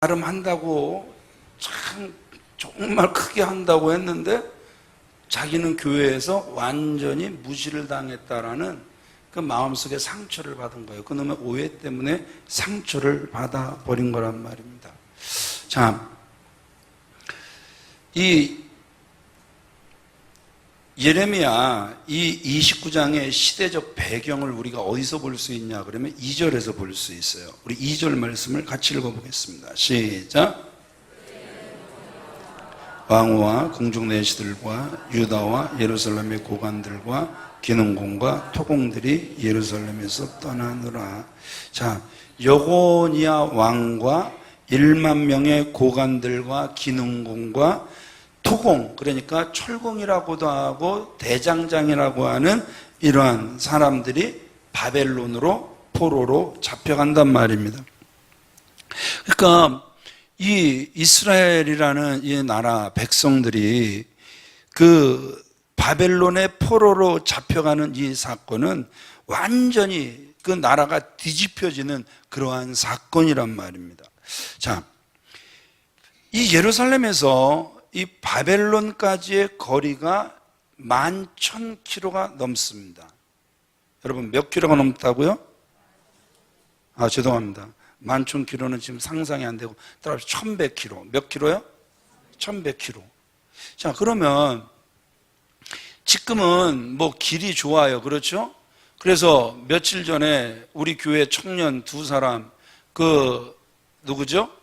나름 한다고 참 정말 크게 한다고 했는데 자기는 교회에서 완전히 무시를 당했다라는 그 마음속에 상처를 받은 거예요. 그놈의 오해 때문에 상처를 받아버린 거란 말입니다. 자, 이 예레미야 이 29장의 시대적 배경을 우리가 어디서 볼 수 있냐 그러면 2절에서 볼 수 있어요. 우리 2절 말씀을 같이 읽어보겠습니다. 시작. 왕후와 궁중내시들과 유다와 예루살렘의 고관들과 기능공과 토공들이 예루살렘에서 떠나느라. 자, 여고니아 왕과 1만 명의 고관들과 기능공과 토공, 그러니까 철공이라고도 하고 대장장이라고 하는 이러한 사람들이 바벨론으로 포로로 잡혀간단 말입니다. 그러니까 이 이스라엘이라는 이 나라 백성들이 그 바벨론의 포로로 잡혀가는 이 사건은 완전히 그 나라가 뒤집혀지는 그러한 사건이란 말입니다. 자, 이 예루살렘에서 이 바벨론까지의 거리가 11,000km가 넘습니다. 여러분 몇 킬로가 넘다고요? 죄송합니다. 11,000km는 지금 상상이 안 되고 따라서 1,100km. 몇 킬로요? 1,100km. 자, 그러면 지금은 뭐 길이 좋아요. 그렇죠? 그래서 며칠 전에 우리 교회 청년 두 사람 누구죠?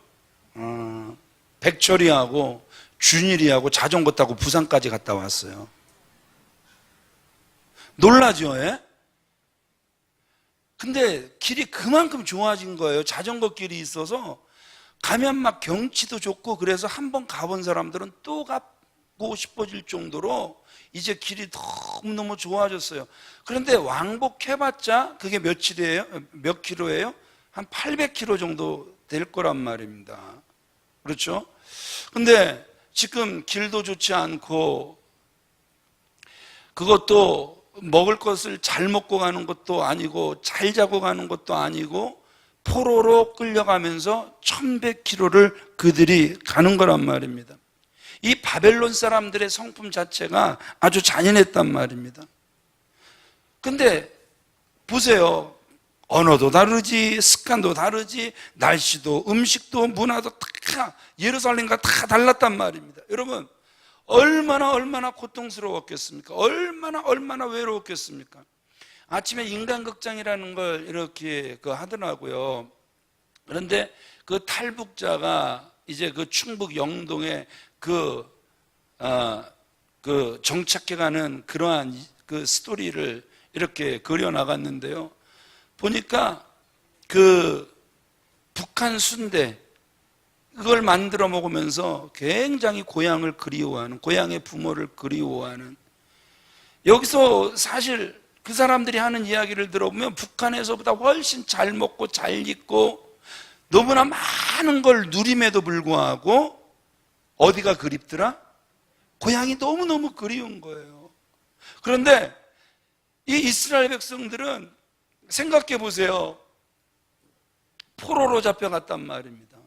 백철이하고 준일이하고 자전거 타고 부산까지 갔다 왔어요. 놀라죠? 예? 근데 길이 그만큼 좋아진 거예요. 자전거 길이 있어서 가면 막 경치도 좋고 그래서 한번 가본 사람들은 또 가고 싶어질 정도로 이제 길이 너무너무 좋아졌어요. 그런데 왕복해봤자 그게 몇 킬로예요? 한 800km 정도 될 거란 말입니다. 그렇죠? 근데 지금 길도 좋지 않고 그것도 먹을 것을 잘 먹고 가는 것도 아니고 잘 자고 가는 것도 아니고 포로로 끌려가면서 1,100km를 그들이 가는 거란 말입니다. 이 바벨론 사람들의 성품 자체가 아주 잔인했단 말입니다. 근데 보세요. 언어도 다르지, 습관도 다르지, 날씨도, 음식도, 문화도 다 예루살렘과 다 달랐단 말입니다. 여러분, 얼마나 고통스러웠겠습니까? 얼마나 외로웠겠습니까? 아침에 인간극장이라는 걸 이렇게 하더라고요. 그런데 그 탈북자가 이제 그 충북 영동에 정착해가는 그러한 그 스토리를 이렇게 그려나갔는데요. 보니까 북한 순대 그걸 만들어 먹으면서 굉장히 고향을 그리워하는, 고향의 부모를 그리워하는, 여기서 사실 그 사람들이 하는 이야기를 들어보면 북한에서보다 훨씬 잘 먹고 잘 입고 너무나 많은 걸 누림에도 불구하고 어디가 그립더라? 고향이 너무너무 그리운 거예요. 그런데 이 이스라엘 백성들은 생각해 보세요. 포로로 잡혀갔단 말입니다.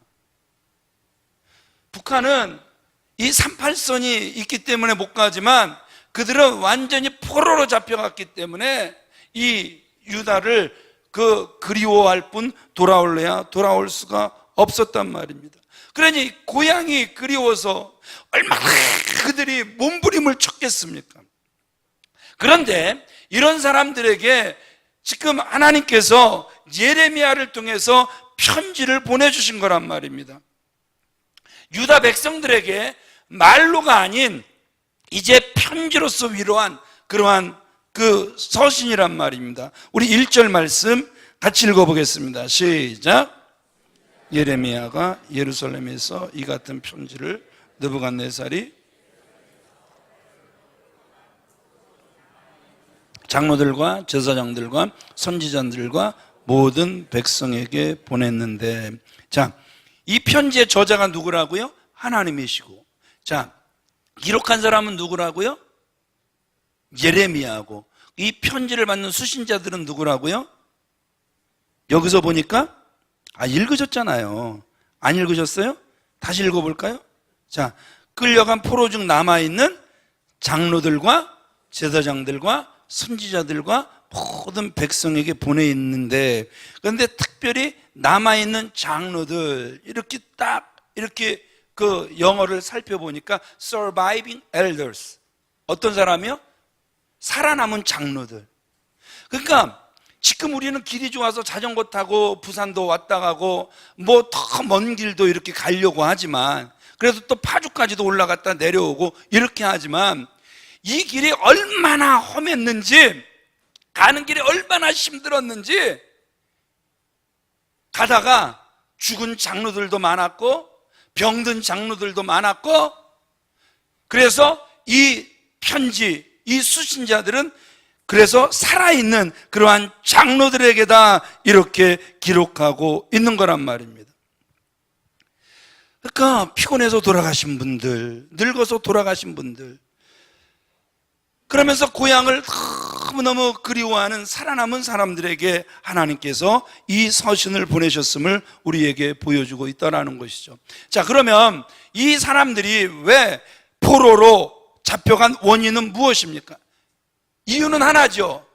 북한은 이 38선이 있기 때문에 못 가지만 그들은 완전히 포로로 잡혀갔기 때문에 이 유다를 그리워할 뿐 돌아올래야 돌아올 수가 없었단 말입니다. 그러니 고향이 그리워서 얼마나 그들이 몸부림을 쳤겠습니까? 그런데 이런 사람들에게 지금 하나님께서 예레미야를 통해서 편지를 보내주신 거란 말입니다. 유다 백성들에게 말로가 아닌 이제 편지로서 위로한 그러한 그 서신이란 말입니다. 우리 1절 말씀 같이 읽어보겠습니다. 시작. 예레미야가 예루살렘에서 이 같은 편지를 느부갓네살이 장로들과 제사장들과 선지자들과 모든 백성에게 보냈는데, 자, 이 편지의 저자가 누구라고요? 하나님이시고, 자, 기록한 사람은 누구라고요? 예레미야고, 이 편지를 받는 수신자들은 누구라고요? 여기서 보니까 읽으셨잖아요. 안 읽으셨어요? 다시 읽어볼까요? 자, 끌려간 포로 중 남아있는 장로들과 제사장들과 선지자들과 모든 백성에게 보내있는데, 그런데 특별히 남아있는 장로들, 이렇게 딱 이렇게 그 영어를 살펴보니까 surviving elders, 어떤 사람이요? 살아남은 장로들. 그러니까 지금 우리는 길이 좋아서 자전거 타고 부산도 왔다 가고 뭐 더 먼 길도 이렇게 가려고 하지만, 그래서 또 파주까지도 올라갔다 내려오고 이렇게 하지만, 이 길이 얼마나 험했는지, 가는 길이 얼마나 힘들었는지, 가다가 죽은 장로들도 많았고 병든 장로들도 많았고, 그래서 이 편지, 이 수신자들은 그래서 살아있는 그러한 장로들에게다 이렇게 기록하고 있는 거란 말입니다. 그러니까 피곤해서 돌아가신 분들, 늙어서 돌아가신 분들, 그러면서 고향을 너무너무 그리워하는 살아남은 사람들에게 하나님께서 이 서신을 보내셨음을 우리에게 보여주고 있다는 것이죠. 자, 그러면 이 사람들이 왜 포로로 잡혀간 원인은 무엇입니까? 이유는 하나죠.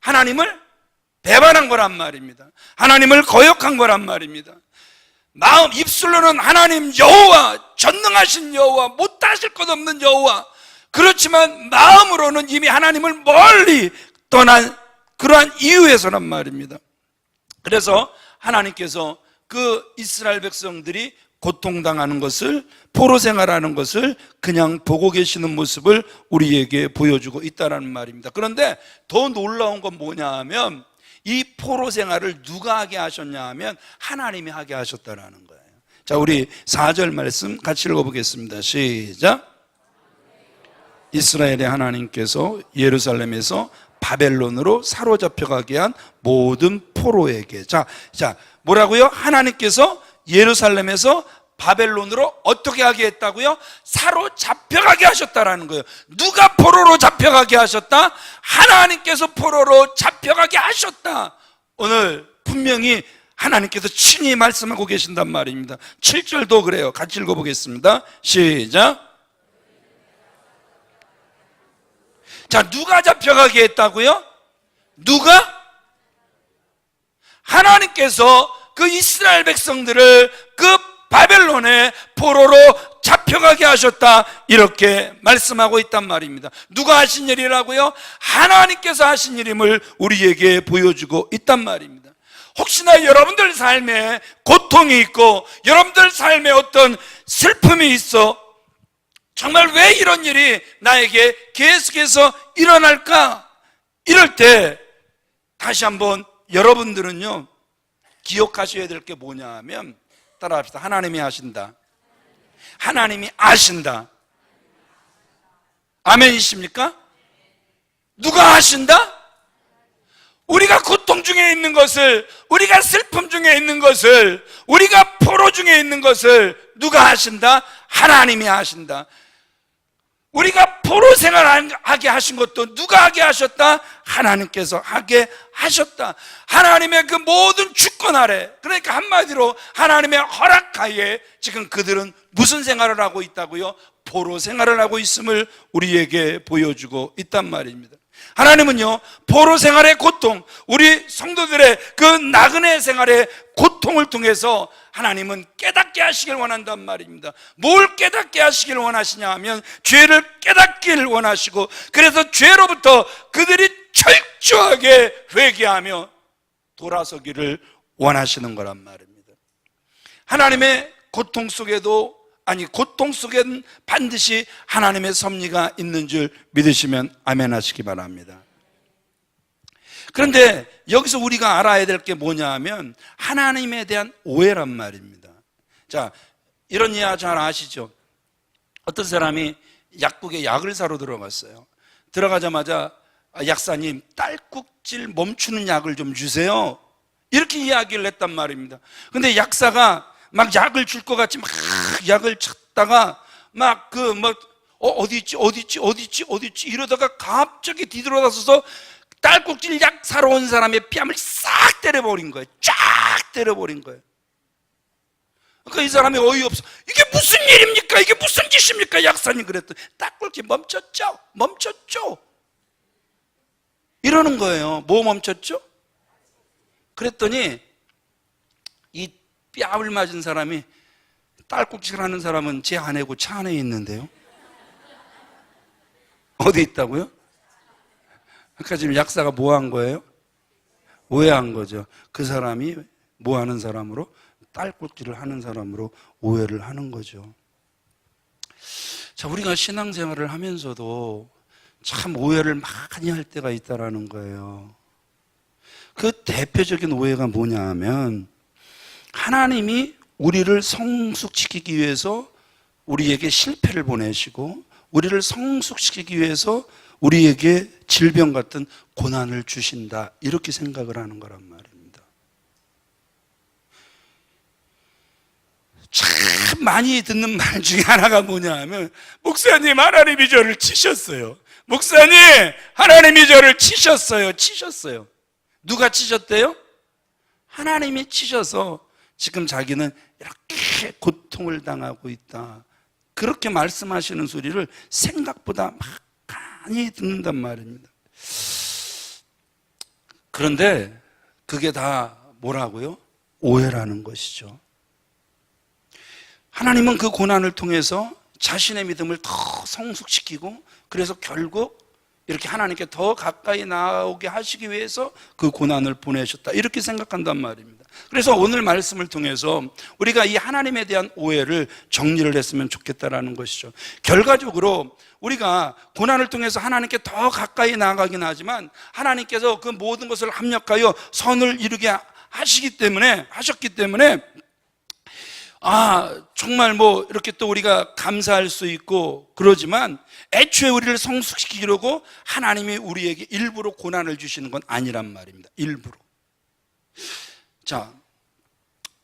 하나님을 배반한 거란 말입니다. 하나님을 거역한 거란 말입니다. 마음, 입술로는 하나님 여호와, 전능하신 여호와, 못하실 것 없는 여호와, 그렇지만 마음으로는 이미 하나님을 멀리 떠난 그러한 이유에서란 말입니다. 그래서 하나님께서 그 이스라엘 백성들이 고통당하는 것을, 포로 생활하는 것을 그냥 보고 계시는 모습을 우리에게 보여주고 있다는 말입니다. 그런데 더 놀라운 건 뭐냐 하면, 이 포로 생활을 누가 하게 하셨냐 하면 하나님이 하게 하셨다는 거예요. 자, 우리 4절 말씀 같이 읽어보겠습니다. 시작. 이스라엘의 하나님께서 예루살렘에서 바벨론으로 사로잡혀가게 한 모든 포로에게. 자, 뭐라고요? 하나님께서 예루살렘에서 바벨론으로 어떻게 하게 했다고요? 사로잡혀가게 하셨다라는 거예요. 누가 포로로 잡혀가게 하셨다? 하나님께서 포로로 잡혀가게 하셨다. 오늘 분명히 하나님께서 친히 말씀하고 계신단 말입니다. 7절도 그래요. 같이 읽어보겠습니다. 시작. 자, 누가 잡혀가게 했다고요? 누가? 하나님께서 그 이스라엘 백성들을 그 바벨론의 포로로 잡혀가게 하셨다, 이렇게 말씀하고 있단 말입니다. 누가 하신 일이라고요? 하나님께서 하신 일임을 우리에게 보여주고 있단 말입니다. 혹시나 여러분들 삶에 고통이 있고 여러분들 삶에 어떤 슬픔이 있어, 정말 왜 이런 일이 나에게 계속해서 일어날까? 이럴 때 다시 한번 여러분들은요, 기억하셔야 될 게 뭐냐 하면, 따라합시다. 하나님이 하신다. 하나님이 아신다. 아멘이십니까? 누가 하신다? 우리가 고통 중에 있는 것을, 우리가 슬픔 중에 있는 것을, 우리가 포로 중에 있는 것을 누가 하신다? 하나님이 하신다. 우리가 포로 생활하게 하신 것도 누가 하게 하셨다? 하나님께서 하게 하셨다. 하나님의 그 모든 주권 아래, 그러니까 한마디로 하나님의 허락하에 지금 그들은 무슨 생활을 하고 있다고요? 포로 생활을 하고 있음을 우리에게 보여주고 있단 말입니다. 하나님은요, 포로 생활의 고통, 우리 성도들의 그 나그네 생활의 고통을 통해서 하나님은 깨닫게 하시길 원한단 말입니다. 뭘 깨닫게 하시길 원하시냐 하면 죄를 깨닫기를 원하시고, 그래서 죄로부터 그들이 철저하게 회개하며 돌아서기를 원하시는 거란 말입니다. 하나님의 고통 속에도, 고통 속엔 반드시 하나님의 섭리가 있는 줄 믿으시면 아멘 하시기 바랍니다. 그런데 여기서 우리가 알아야 될 게 뭐냐 하면 하나님에 대한 오해란 말입니다. 자, 이런 이야 잘 아시죠? 어떤 사람이 약국에 약을 사러 들어갔어요. 들어가자마자 약사님, 딸꾹질 멈추는 약을 좀 주세요, 이렇게 이야기를 했단 말입니다. 근데 약사가 막 약을 줄 것 같이 막 약을 찾다가 어디 있지 이러다가 갑자기 뒤돌아서서 딸꾹질 약 사러 온 사람의 뺨을 싹 때려버린 거예요. 쫙 때려버린 거예요. 그러니까 이 사람이 어이없어. 이게 무슨 일입니까? 이게 무슨 짓입니까? 약사님 그랬더니 딱 그렇게 멈췄죠. 이러는 거예요. 뭐 멈췄죠? 그랬더니 이 뺨을 맞은 사람이, 딸꾹질 하는 사람은 제 아내고 차 안에 있는데요. 어디 있다고요? 그러니까 지금 약사가 뭐 한 거예요? 오해한 거죠. 그 사람이 뭐 하는 사람으로? 딸꾹질을 하는 사람으로 오해를 하는 거죠. 자, 우리가 신앙생활을 하면서도 참 오해를 많이 할 때가 있다라는 거예요. 그 대표적인 오해가 뭐냐 하면, 하나님이 우리를 성숙시키기 위해서 우리에게 실패를 보내시고, 우리를 성숙시키기 위해서 우리에게 질병 같은 고난을 주신다, 이렇게 생각을 하는 거란 말입니다. 참 많이 듣는 말 중에 하나가 뭐냐 하면, 목사님 하나님이 저를 치셨어요. 목사님 하나님이 저를 치셨어요. 누가 치셨대요? 하나님이 치셔서 지금 자기는 이렇게 고통을 당하고 있다, 그렇게 말씀하시는 소리를 생각보다 많이 듣는단 말입니다. 그런데 그게 다 뭐라고요? 오해라는 것이죠. 하나님은 그 고난을 통해서 자신의 믿음을 더 성숙시키고, 그래서 결국 이렇게 하나님께 더 가까이 나오게 하시기 위해서 그 고난을 보내셨다, 이렇게 생각한단 말입니다. 그래서 오늘 말씀을 통해서 우리가 이 하나님에 대한 오해를 정리를 했으면 좋겠다라는 것이죠. 결과적으로 우리가 고난을 통해서 하나님께 더 가까이 나아가긴 하지만, 하나님께서 그 모든 것을 합력하여 선을 이루게 하셨기 때문에 정말 뭐 이렇게 또 우리가 감사할 수 있고 그러지만, 애초에 우리를 성숙시키려고 하나님이 우리에게 일부러 고난을 주시는 건 아니란 말입니다. 일부러. 자,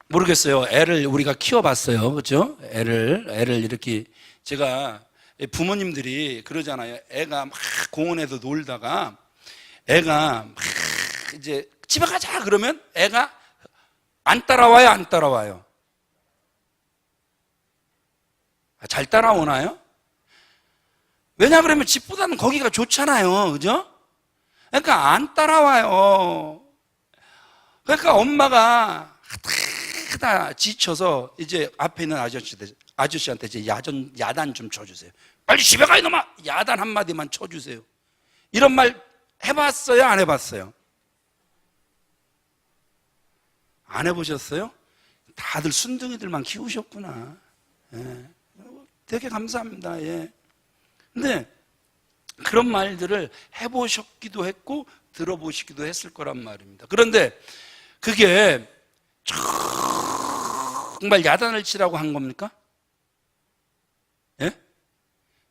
모르겠어요. 애를 우리가 키워봤어요, 그렇죠? 애를 이렇게, 제가 부모님들이 그러잖아요. 애가 막 공원에서 놀다가 애가 막 이제 집에 가자 그러면 애가 안 따라와요, 안 따라와요? 잘 따라오나요? 왜냐 그러면 집보다는 거기가 좋잖아요, 그죠? 그러니까 안 따라와요. 그러니까 엄마가 하다 지쳐서 이제 앞에 있는 아저씨한테 이제 야단 좀 쳐주세요. 빨리 집에 가 이놈아! 야단 한마디만 쳐주세요. 이런 말 해봤어요, 안 해봤어요? 안 해보셨어요? 다들 순둥이들만 키우셨구나. 예. 되게 감사합니다. 예. 근데 그런 말들을 해보셨기도 했고 들어보시기도 했을 거란 말입니다. 그런데 그게 정말 야단을 치라고 한 겁니까? 예?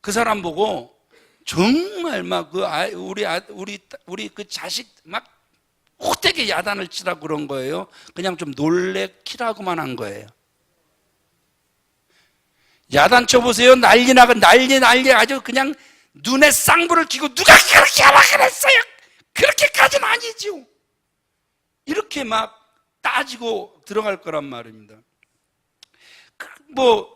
그 사람 보고 정말 막 우리 그 자식 막 호되게 야단을 치라고 그런 거예요? 그냥 좀 놀래키라고만 한 거예요? 야단 쳐보세요. 난리 아주 그냥 눈에 쌍불을 켜고 누가 그렇게 하라 그랬어요? 그렇게까지는 아니죠. 이렇게 막 따지고 들어갈 거란 말입니다. 뭐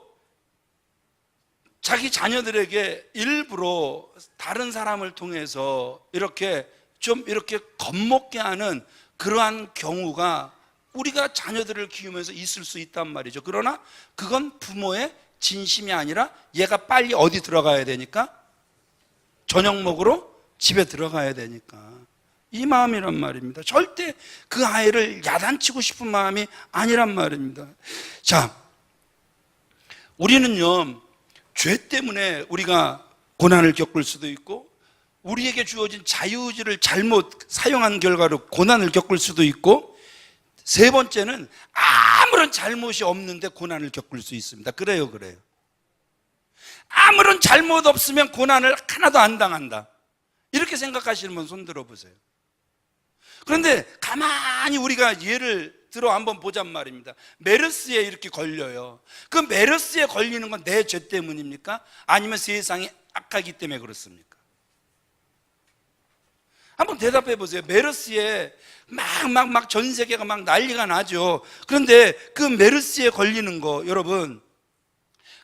자기 자녀들에게 일부러 다른 사람을 통해서 이렇게 좀 이렇게 겁먹게 하는 그러한 경우가 우리가 자녀들을 키우면서 있을 수 있단 말이죠. 그러나 그건 부모의 진심이 아니라 얘가 빨리 어디 들어가야 되니까? 저녁 먹으러 집에 들어가야 되니까, 이 마음이란 말입니다. 절대 그 아이를 야단치고 싶은 마음이 아니란 말입니다. 자, 우리는요, 죄 때문에 우리가 고난을 겪을 수도 있고, 우리에게 주어진 자유의지를 잘못 사용한 결과로 고난을 겪을 수도 있고, 세 번째는 아무런 잘못이 없는데 고난을 겪을 수 있습니다. 그래요. 아무런 잘못 없으면 고난을 하나도 안 당한다, 이렇게 생각하시는 분 손 들어보세요. 그런데 가만히 우리가 예를 들어 한번 보잔 말입니다. 메르스에 이렇게 걸려요. 그 메르스에 걸리는 건 내 죄 때문입니까? 아니면 세상이 악하기 때문에 그렇습니까? 한번 대답해 보세요. 메르스에 막 전 세계가 막 난리가 나죠. 그런데 그 메르스에 걸리는 거, 여러분,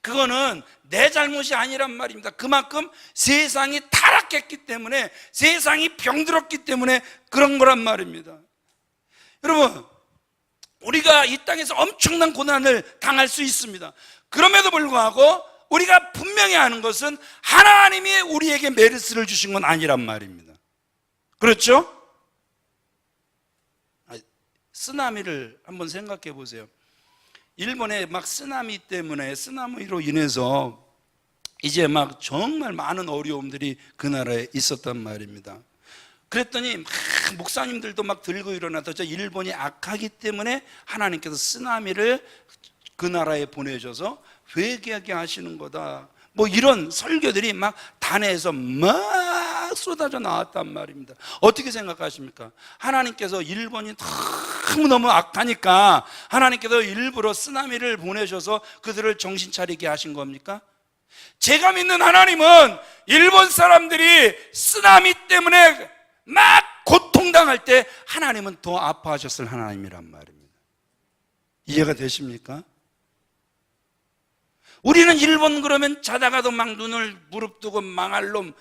그거는 내 잘못이 아니란 말입니다. 그만큼 세상이 타락했기 때문에, 세상이 병들었기 때문에 그런 거란 말입니다. 여러분, 우리가 이 땅에서 엄청난 고난을 당할 수 있습니다. 그럼에도 불구하고 우리가 분명히 아는 것은 하나님이 우리에게 메르스를 주신 건 아니란 말입니다. 그렇죠? 쓰나미를 한번 생각해 보세요. 일본에 막 쓰나미로 인해서 이제 막 정말 많은 어려움들이 그 나라에 있었단 말입니다. 그랬더니 막 목사님들도 막 들고 일어나서 저 일본이 악하기 때문에 하나님께서 쓰나미를 그 나라에 보내셔서 회개하게 하시는 거다, 뭐 이런 설교들이 막 단에서 막 쏟아져 나왔단 말입니다. 어떻게 생각하십니까? 하나님께서 일본이 너무너무 악하니까 하나님께서 일부러 쓰나미를 보내셔서 그들을 정신 차리게 하신 겁니까? 제가 믿는 하나님은 일본 사람들이 쓰나미 때문에 막 고통당할 때 하나님은 더 아파하셨을 하나님이란 말입니다. 이해가 되십니까? 우리는 일본 그러면 자다가도 막 눈을 부릅뜨고 망할 놈,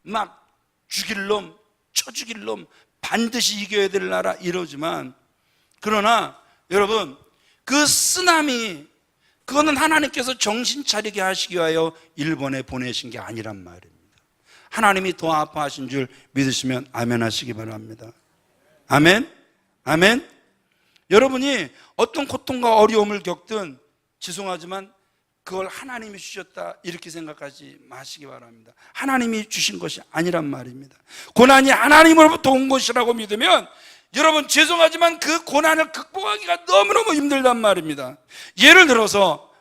막 죽일 놈, 쳐 죽일 놈, 반드시 이겨야 될 나라 이러지만, 그러나 여러분, 그 쓰나미, 그거는 하나님께서 정신 차리게 하시기 위하여 일본에 보내신 게 아니란 말입니다. 하나님이 더 아파하신 줄 믿으시면 아멘 하시기 바랍니다. 아멘? 아멘? 여러분이 어떤 고통과 어려움을 겪든 죄송하지만 그걸 하나님이 주셨다 이렇게 생각하지 마시기 바랍니다. 하나님이 주신 것이 아니란 말입니다. 고난이 하나님으로부터 온 것이라고 믿으면 여러분 죄송하지만 그 고난을 극복하기가 너무너무 힘들단 말입니다. 예를 들어서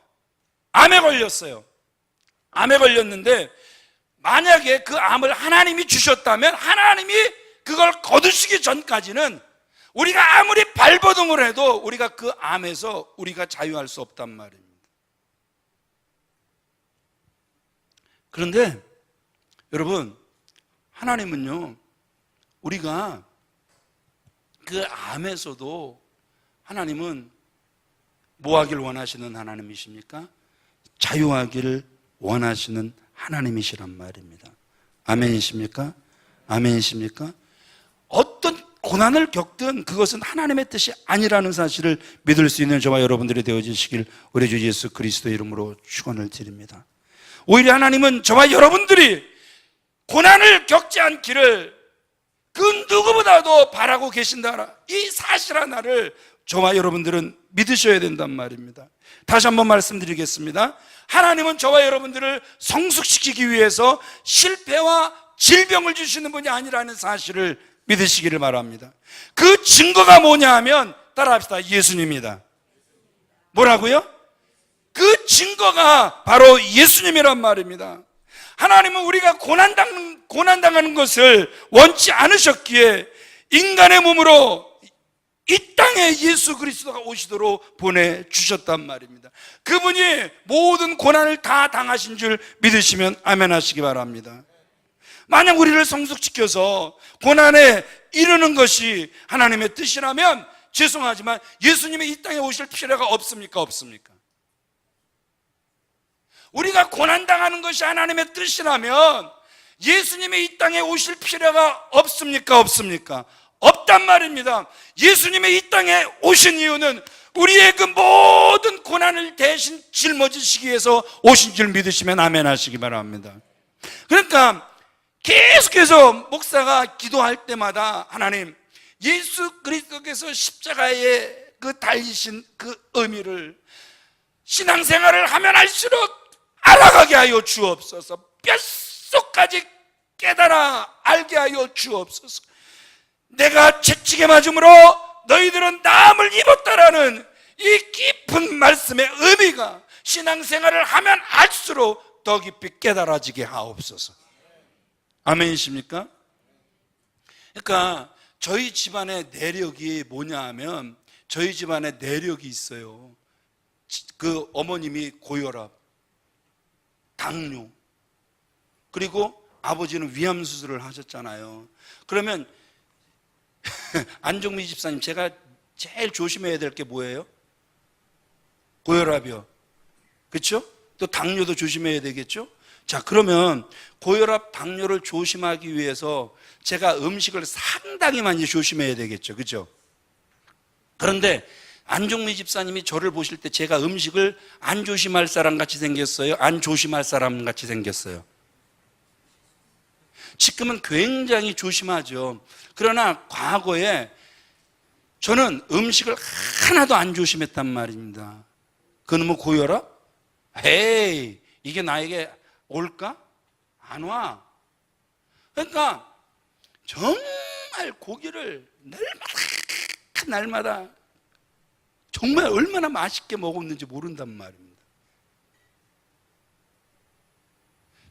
암에 걸렸어요. 암에 걸렸는데 만약에 그 암을 하나님이 주셨다면 하나님이 그걸 거두시기 전까지는 우리가 아무리 발버둥을 해도 우리가 그 암에서 우리가 자유할 수 없단 말입니다. 그런데 여러분, 하나님은요, 우리가 그 암에서도 하나님은 뭐 하길 원하시는 하나님이십니까? 자유하기를 원하시는 하나님이시란 말입니다. 아멘이십니까? 아멘이십니까? 어떤 고난을 겪든 그것은 하나님의 뜻이 아니라는 사실을 믿을 수 있는 저와 여러분들이 되어주시길 우리 주 예수 그리스도의 이름으로 축원을 드립니다. 오히려 하나님은 저와 여러분들이 고난을 겪지 않기를 그 누구보다도 바라고 계신다, 이 사실 하나를 저와 여러분들은 믿으셔야 된단 말입니다. 다시 한번 말씀드리겠습니다. 하나님은 저와 여러분들을 성숙시키기 위해서 실패와 질병을 주시는 분이 아니라는 사실을 믿으시기를 바랍니다. 그 증거가 뭐냐 하면 따라합시다. 예수님입니다. 뭐라고요? 그 증거가 바로 예수님이란 말입니다. 하나님은 우리가 고난당하는 것을 원치 않으셨기에 인간의 몸으로 이 땅에 예수 그리스도가 오시도록 보내주셨단 말입니다. 그분이 모든 고난을 다 당하신 줄 믿으시면 아멘 하시기 바랍니다. 만약 우리를 성숙시켜서 고난에 이르는 것이 하나님의 뜻이라면 죄송하지만 예수님이 이 땅에 오실 필요가 없습니까? 없습니까? 우리가 고난당하는 것이 하나님의 뜻이라면 예수님이 이 땅에 오실 필요가 없습니까? 없습니까? 없단 말입니다. 예수님이 이 땅에 오신 이유는 우리의 그 모든 고난을 대신 짊어지시기 위해서 오신 줄 믿으시면 아멘 하시기 바랍니다. 그러니까 계속해서 목사가 기도할 때마다 하나님, 예수 그리스도께서 십자가에 그 달리신 그 의미를 신앙생활을 하면 할수록 알아가게 하여 주옵소서. 뼛속까지 깨달아 알게 하여 주옵소서. 내가 채찍에 맞음으로 너희들은 나음을 입었다라는 이 깊은 말씀의 의미가 신앙생활을 하면 할수록 더 깊이 깨달아지게 하옵소서. 아멘이십니까? 그러니까 저희 집안의 내력이 뭐냐 하면 저희 집안에 내력이 있어요. 그 어머님이 고혈압, 당뇨, 그리고 아버지는 위암 수술을 하셨잖아요. 그러면 안종미 집사님, 제가 제일 조심해야 될 게 뭐예요? 고혈압이요. 그렇죠? 또 당뇨도 조심해야 되겠죠? 자, 그러면 고혈압, 당뇨를 조심하기 위해서 제가 음식을 상당히 많이 조심해야 되겠죠. 그렇죠? 그런데 안종미 집사님이 저를 보실 때 제가 음식을 안 조심할 사람 같이 생겼어요? 안 조심할 사람 같이 생겼어요? 지금은 굉장히 조심하죠. 그러나 과거에 저는 음식을 하나도 안 조심했단 말입니다. 그놈의 고혈압? 에이, 이게 나에게 올까? 안 와. 그러니까 정말 고기를 날마다 정말 얼마나 맛있게 먹었는지 모른단 말입니다.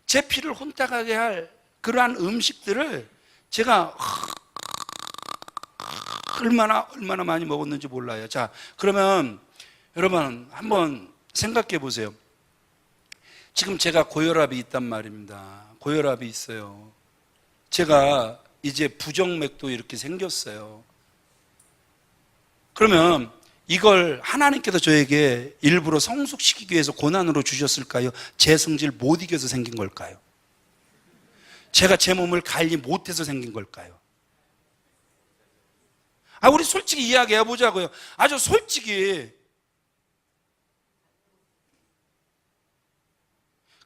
제 피를 혼탁하게 할 그러한 음식들을 제가 얼마나 많이 먹었는지 몰라요. 자, 그러면 여러분 한번 생각해 보세요. 지금 제가 고혈압이 있단 말입니다. 고혈압이 있어요. 제가 이제 부정맥도 이렇게 생겼어요. 그러면 이걸 하나님께서 저에게 일부러 성숙시키기 위해서 고난으로 주셨을까요? 제 성질 못 이겨서 생긴 걸까요? 제가 제 몸을 관리 못해서 생긴 걸까요? 우리 솔직히 이야기해 보자고요. 아주 솔직히.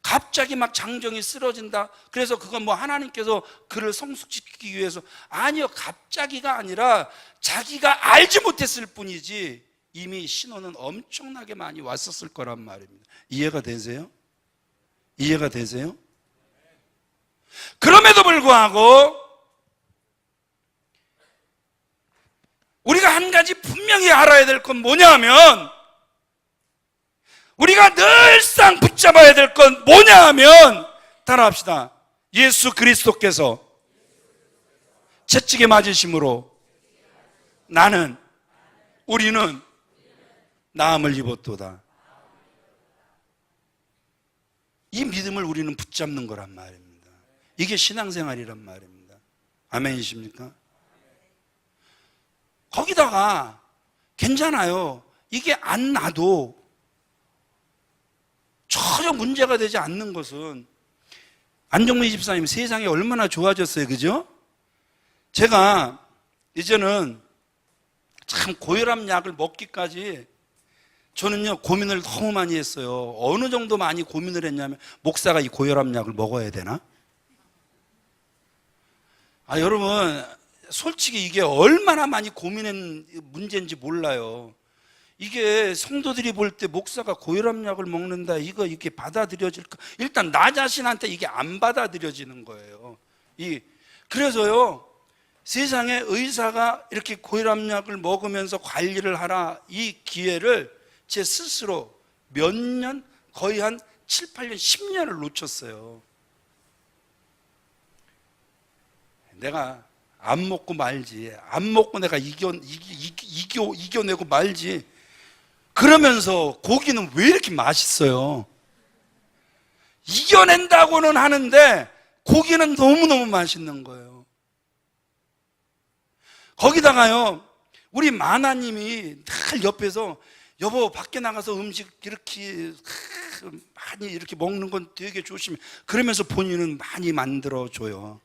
갑자기 막 장정이 쓰러진다. 그래서 그건 뭐 하나님께서 그를 성숙시키기 위해서. 아니요, 갑자기가 아니라 자기가 알지 못했을 뿐이지 이미 신호는 엄청나게 많이 왔었을 거란 말입니다. 이해가 되세요? 이해가 되세요? 그럼에도 불구하고 우리가 한 가지 분명히 알아야 될 건 뭐냐 하면, 우리가 늘상 붙잡아야 될 건 뭐냐 하면, 따라합시다. 예수 그리스도께서 채찍에 맞으심으로 우리는 나음을 입었도다. 이 믿음을 우리는 붙잡는 거란 말입니다. 이게 신앙생활이란 말입니다. 아멘이십니까? 거기다가 괜찮아요. 이게 안 나도 전혀 문제가 되지 않는 것은, 안종미 집사님 세상이 얼마나 좋아졌어요. 그죠? 제가 이제는 참 고혈압 약을 먹기까지 저는요 고민을 너무 많이 했어요. 어느 정도 많이 고민을 했냐면, 목사가 이 고혈압 약을 먹어야 되나? 여러분 솔직히 이게 얼마나 많이 고민한 문제인지 몰라요. 이게 성도들이 볼 때 목사가 고혈압 약을 먹는다, 이게 받아들여질까? 일단 나 자신한테 이게 안 받아들여지는 거예요. 그래서요 세상에 의사가 이렇게 고혈압 약을 먹으면서 관리를 하라, 이 기회를 제 스스로 몇 년, 거의 한 7, 8년, 10년을 놓쳤어요. 내가 안 먹고 말지, 안 먹고 내가 이겨내고 말지. 그러면서 고기는 왜 이렇게 맛있어요? 이겨낸다고는 하는데 고기는 너무너무 맛있는 거예요. 거기다가요 우리 마나님이 늘 옆에서, 여보 밖에 나가서 음식 이렇게 많이 이렇게 먹는 건 되게 조심해. 그러면서 본인은 많이 만들어줘요.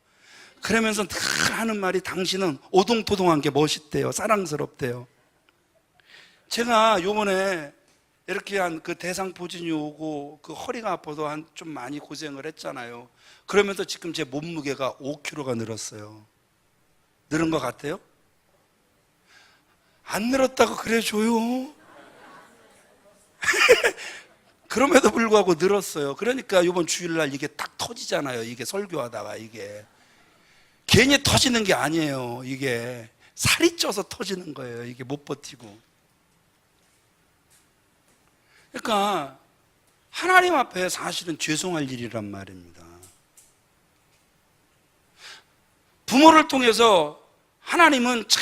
그러면서 늘 하는 말이, 당신은 오동토동한 게 멋있대요. 사랑스럽대요. 제가 요번에 이렇게 한 그 대상포진이 오고 그 허리가 아파서 좀 많이 고생을 했잖아요. 그러면서 지금 제 몸무게가 5kg가 늘었어요. 늘은 것 같아요? 안 늘었다고 그래줘요. 그럼에도 불구하고 늘었어요. 그러니까 이번 주일날 이게 딱 터지잖아요. 이게 설교하다가 이게 괜히 터지는 게 아니에요. 이게 살이 쪄서 터지는 거예요. 이게 못 버티고. 그러니까 하나님 앞에 사실은 죄송할 일이란 말입니다. 부모를 통해서 하나님은 참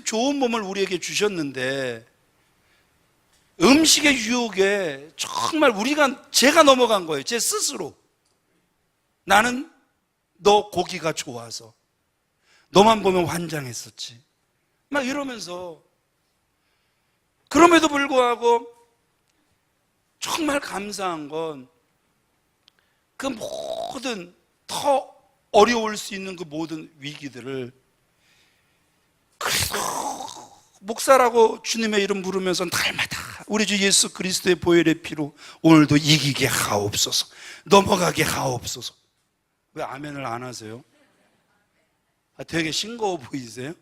좋은 몸을 우리에게 주셨는데, 음식의 유혹에 정말 제가 넘어간 거예요. 제 스스로. 나는 너 고기가 좋아서. 너만 보면 환장했었지. 막 이러면서. 그럼에도 불구하고 정말 감사한 건 그 모든 더 어려울 수 있는 그 모든 위기들을 그래도 목사라고 주님의 이름 부르면서 날마다 우리 주 예수 그리스도의 보혈의 피로 오늘도 이기게 하옵소서, 넘어가게 하옵소서. 왜 아멘을 안 하세요? 되게 싱거워 보이세요?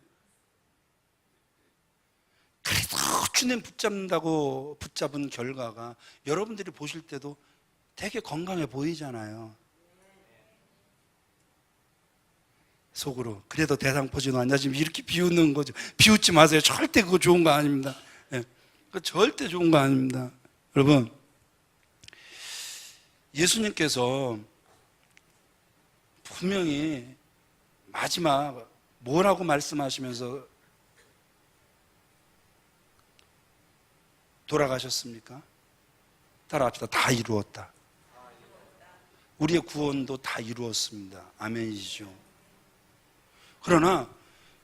그래도 주님 붙잡는다고 붙잡은 결과가 여러분들이 보실 때도 되게 건강해 보이잖아요. 속으로 그래도 대상포진 환자 지금 이렇게 비웃는 거죠. 비웃지 마세요. 절대 그거 좋은 거 아닙니다. 네. 그거 절대 좋은 거 아닙니다. 여러분, 예수님께서 분명히 마지막 뭐라고 말씀하시면서 돌아가셨습니까? 따라합시다. 다 이루었다. 우리의 구원도 다 이루었습니다. 아멘이죠. 그러나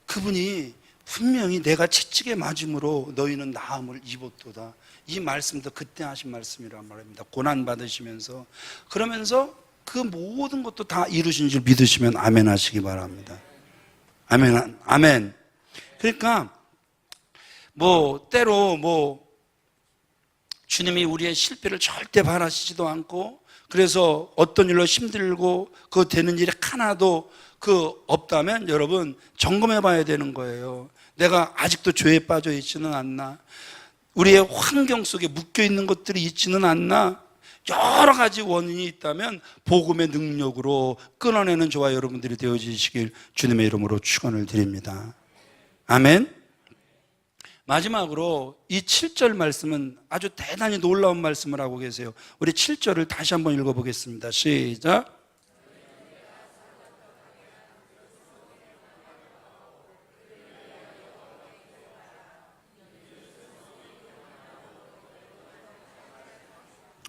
그분이 분명히 내가 채찍에 맞음으로 너희는 나음을 입었도다. 이 말씀도 그때 하신 말씀이란 말입니다. 고난 받으시면서, 그러면서 그 모든 것도 다 이루신 줄 믿으시면 아멘 하시기 바랍니다. 아멘, 아멘. 그러니까 때로 주님이 우리의 실패를 절대 바라시지도 않고, 그래서 어떤 일로 힘들고 그거 되는 일이 하나도 없다면 여러분 점검해 봐야 되는 거예요. 내가 아직도 죄에 빠져 있지는 않나? 우리의 환경 속에 묶여 있는 것들이 있지는 않나? 여러 가지 원인이 있다면 복음의 능력으로 끊어내는 저와 여러분들이 되어지시길 주님의 이름으로 축원을 드립니다. 아멘. 마지막으로 이 7절 말씀은 아주 대단히 놀라운 말씀을 하고 계세요. 우리 7절을 다시 한번 읽어보겠습니다. 시작.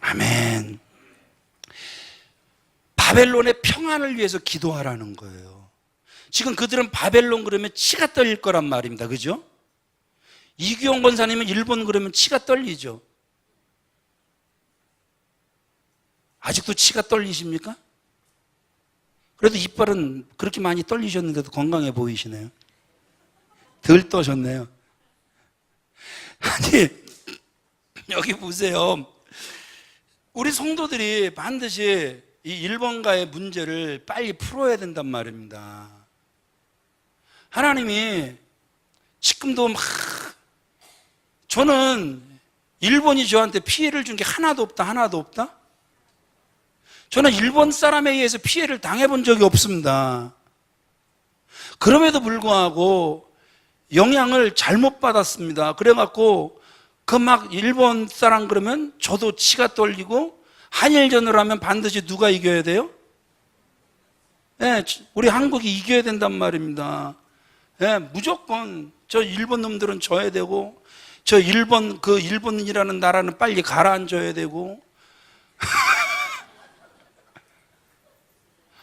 아멘. 바벨론의 평안을 위해서 기도하라는 거예요. 지금 그들은 바벨론 그러면 치가 떨릴 거란 말입니다. 그죠? 이규영 권사님은 일본 그러면 치가 떨리죠. 아직도 치가 떨리십니까? 그래도 이빨은 그렇게 많이 떨리셨는데도 건강해 보이시네요. 덜 떠셨네요. 아니, 여기 보세요. 우리 성도들이 반드시 이 일본과의 문제를 빨리 풀어야 된단 말입니다. 하나님이 지금도 저는 일본이 저한테 피해를 준 게 하나도 없다? 저는 일본 사람에 의해서 피해를 당해본 적이 없습니다. 그럼에도 불구하고 영향을 잘못 받았습니다. 그래갖고 일본 사람 그러면 저도 치가 떨리고, 한일전을 하면 반드시 누가 이겨야 돼요? 네, 우리 한국이 이겨야 된단 말입니다. 네, 무조건 저 일본 놈들은 져야 되고, 저 일본이라는 나라는 빨리 가라앉아야 되고.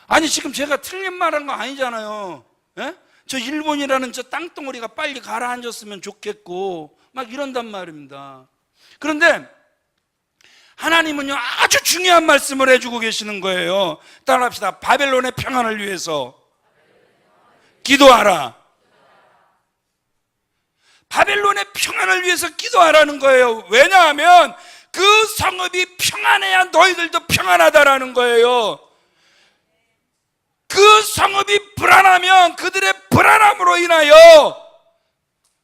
아니, 지금 제가 틀린 말한 거 아니잖아요. 예? 저 일본이라는 저 땅덩어리가 빨리 가라앉았으면 좋겠고, 막 이런단 말입니다. 그런데 하나님은요, 아주 중요한 말씀을 해주고 계시는 거예요. 따라합시다. 바벨론의 평안을 위해서 기도하라. 바벨론의 평안을 위해서 기도하라는 거예요. 왜냐하면 그 성읍이 평안해야 너희들도 평안하다라는 거예요. 그 성읍이 불안하면 그들의 불안함으로 인하여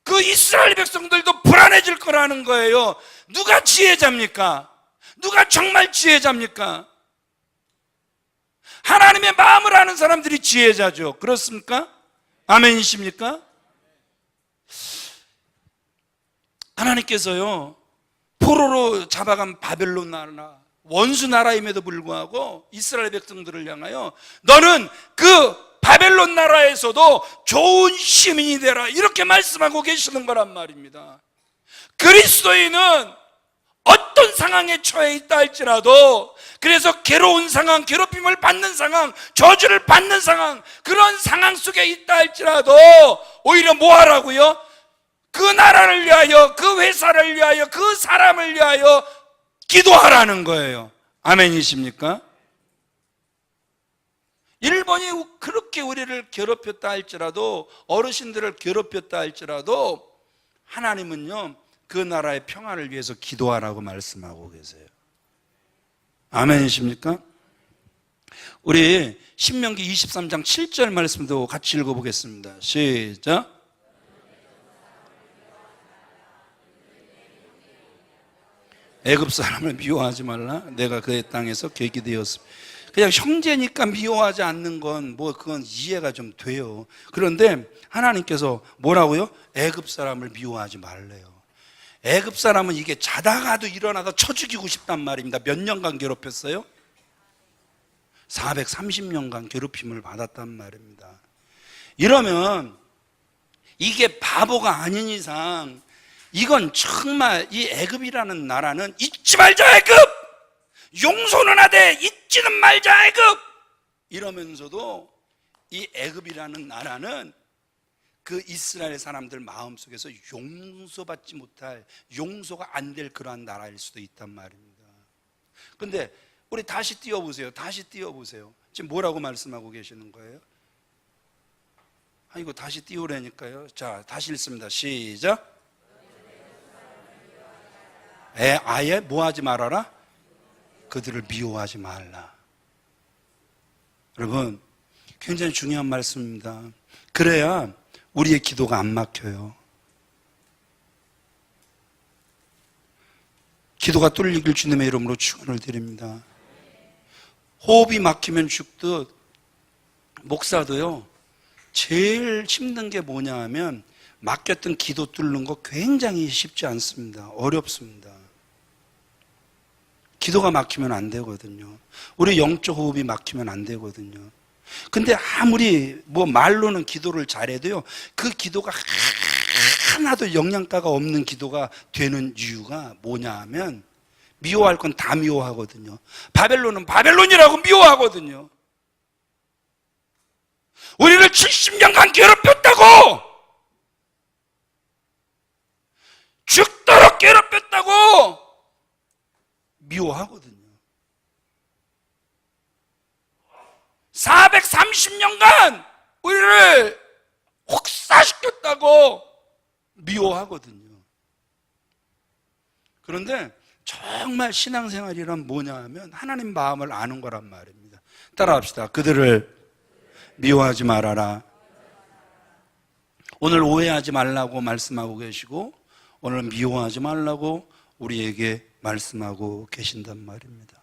그 이스라엘 백성들도 불안해질 거라는 거예요. 누가 지혜자입니까? 누가 정말 지혜자입니까? 하나님의 마음을 아는 사람들이 지혜자죠. 그렇습니까? 아멘이십니까? 하나님께서요, 포로로 잡아간 바벨론 나라, 원수 나라임에도 불구하고 이스라엘 백성들을 향하여 너는 그 바벨론 나라에서도 좋은 시민이 되라, 이렇게 말씀하고 계시는 거란 말입니다. 그리스도인은 어떤 상황에 처해 있다 할지라도, 그래서 괴로운 상황, 괴롭힘을 받는 상황, 저주를 받는 상황, 그런 상황 속에 있다 할지라도 오히려 뭐 하라고요? 그 나라를 위하여, 그 회사를 위하여, 그 사람을 위하여 기도하라는 거예요. 아멘이십니까? 일본이 그렇게 우리를 괴롭혔다 할지라도, 어르신들을 괴롭혔다 할지라도 하나님은요, 그 나라의 평화를 위해서 기도하라고 말씀하고 계세요. 아멘이십니까? 우리 신명기 23장 7절 말씀도 같이 읽어보겠습니다. 시작. 애굽 사람을 미워하지 말라. 내가 그의 땅에서 객이 되었습니다. 그냥 형제니까 미워하지 않는 건 뭐 그건 이해가 좀 돼요. 그런데 하나님께서 뭐라고요? 애굽 사람을 미워하지 말래요. 애굽 사람은 이게 자다가도 일어나서 쳐 죽이고 싶단 말입니다. 몇 년간 괴롭혔어요? 430년간 괴롭힘을 받았단 말입니다. 이러면 이게 바보가 아닌 이상 이건 정말, 이 애굽이라는 나라는 잊지 말자 애굽! 용서는 하되 잊지는 말자 애굽! 이러면서도 이 애굽이라는 나라는 그 이스라엘 사람들 마음속에서 용서받지 못할, 용서가 안 될 그러한 나라일 수도 있단 말입니다. 근데 우리 다시 띄워보세요. 다시 띄워보세요. 지금 뭐라고 말씀하고 계시는 거예요? 이거 다시 띄우라니까요. 자, 다시 읽습니다. 시작. 아예 뭐 하지 말아라? 그들을 미워하지 말라. 여러분, 굉장히 중요한 말씀입니다. 그래야 우리의 기도가 안 막혀요. 기도가 뚫리길 주님의 이름으로 축원을 드립니다. 호흡이 막히면 죽듯 목사도요, 제일 힘든 게 뭐냐 하면 막혔던 기도 뚫는 거 굉장히 쉽지 않습니다. 어렵습니다. 기도가 막히면 안 되거든요. 우리 영적 호흡이 막히면 안 되거든요. 근데 아무리 뭐 말로는 기도를 잘해도요, 그 기도가 하나도 영양가가 없는 기도가 되는 이유가 뭐냐 하면, 미워할 건 다 미워하거든요. 바벨론은 바벨론이라고 미워하거든요. 우리를 70년간 괴롭혔다고, 죽도록 괴롭혔다고 미워하거든요. 430년간 우리를 혹사시켰다고 미워하거든요. 그런데 정말 신앙생활이란 뭐냐 하면 하나님 마음을 아는 거란 말입니다. 따라합시다. 그들을 미워하지 말아라. 오늘 오해하지 말라고 말씀하고 계시고, 오늘 미워하지 말라고 우리에게 말씀하고 계신단 말입니다.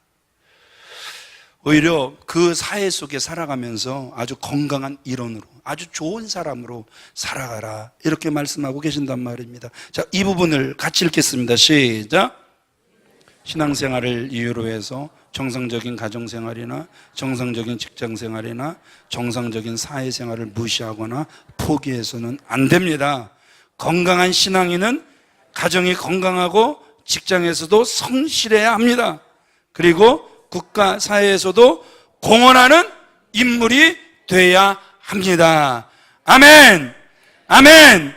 오히려 그 사회 속에 살아가면서 아주 건강한 일원으로, 아주 좋은 사람으로 살아가라, 이렇게 말씀하고 계신단 말입니다. 자, 이 부분을 같이 읽겠습니다. 시작. 신앙생활을 이유로 해서 정상적인 가정생활이나 정상적인 직장생활이나 정상적인 사회생활을 무시하거나 포기해서는 안 됩니다. 건강한 신앙인은 가정이 건강하고 직장에서도 성실해야 합니다. 그리고 국가 사회에서도 공헌하는 인물이 돼야 합니다. 아멘. 아멘.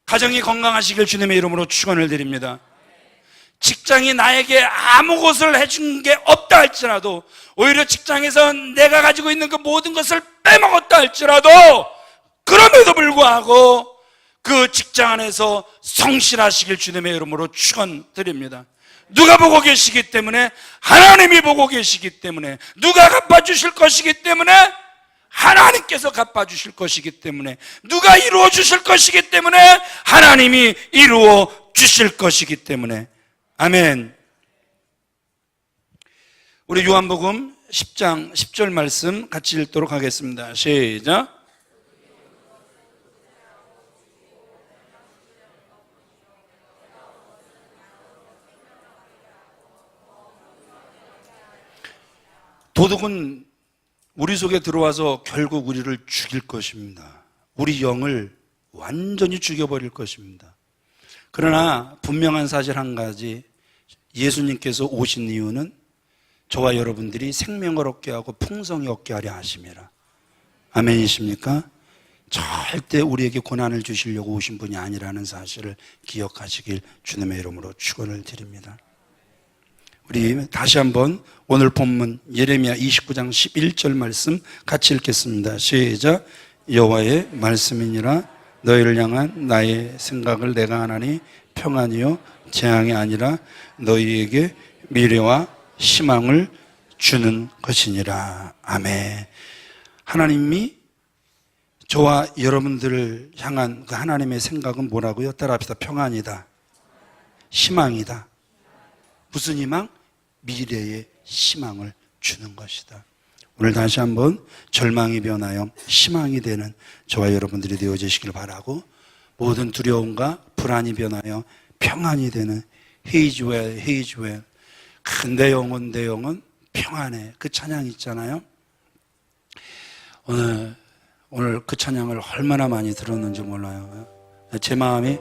가정이 건강하시길 주님의 이름으로 축원을 드립니다. 직장이 나에게 아무 것을 해준 게 없다 할지라도, 오히려 직장에서 내가 가지고 있는 그 모든 것을 빼먹었다 할지라도, 그럼에도 불구하고 그 직장 안에서 성실하시길 주님의 이름으로 축원드립니다. 누가 보고 계시기 때문에? 하나님이 보고 계시기 때문에. 누가 갚아주실 것이기 때문에? 하나님께서 갚아주실 것이기 때문에. 누가 이루어 주실 것이기 때문에? 하나님이 이루어 주실 것이기 때문에. 아멘. 우리 요한복음 10장 10절 말씀 같이 읽도록 하겠습니다. 시작. 도둑은 우리 속에 들어와서 결국 우리를 죽일 것입니다. 우리 영을 완전히 죽여버릴 것입니다. 그러나 분명한 사실 한 가지, 예수님께서 오신 이유는 저와 여러분들이 생명을 얻게 하고 풍성히 얻게 하려 하심이라. 아멘이십니까? 절대 우리에게 고난을 주시려고 오신 분이 아니라는 사실을 기억하시길 주님의 이름으로 축원을 드립니다. 우리 다시 한번 오늘 본문 예레미야 29장 11절 말씀 같이 읽겠습니다. 시작. 여호와의 말씀이니라. 너희를 향한 나의 생각을 내가 하나니 평안이요 재앙이 아니라 너희에게 미래와 희망을 주는 것이니라. 아멘. 하나님이 저와 여러분들을 향한 그 하나님의 생각은 뭐라고요? 따라합시다. 평안이다. 희망이다. 무슨 희망? 미래의 희망을 주는 것이다. 오늘 다시 한번 절망이 변하여 희망이 되는 저와 여러분들이 되어지시길 바라고, 모든 두려움과 불안이 변하여 평안이 되는 헤이즈웰 헤이즈웰, 내 영혼 내 영혼 평안해, 그 찬양 있잖아요. 오늘 그 찬양을 얼마나 많이 들었는지 몰라요. 제 마음이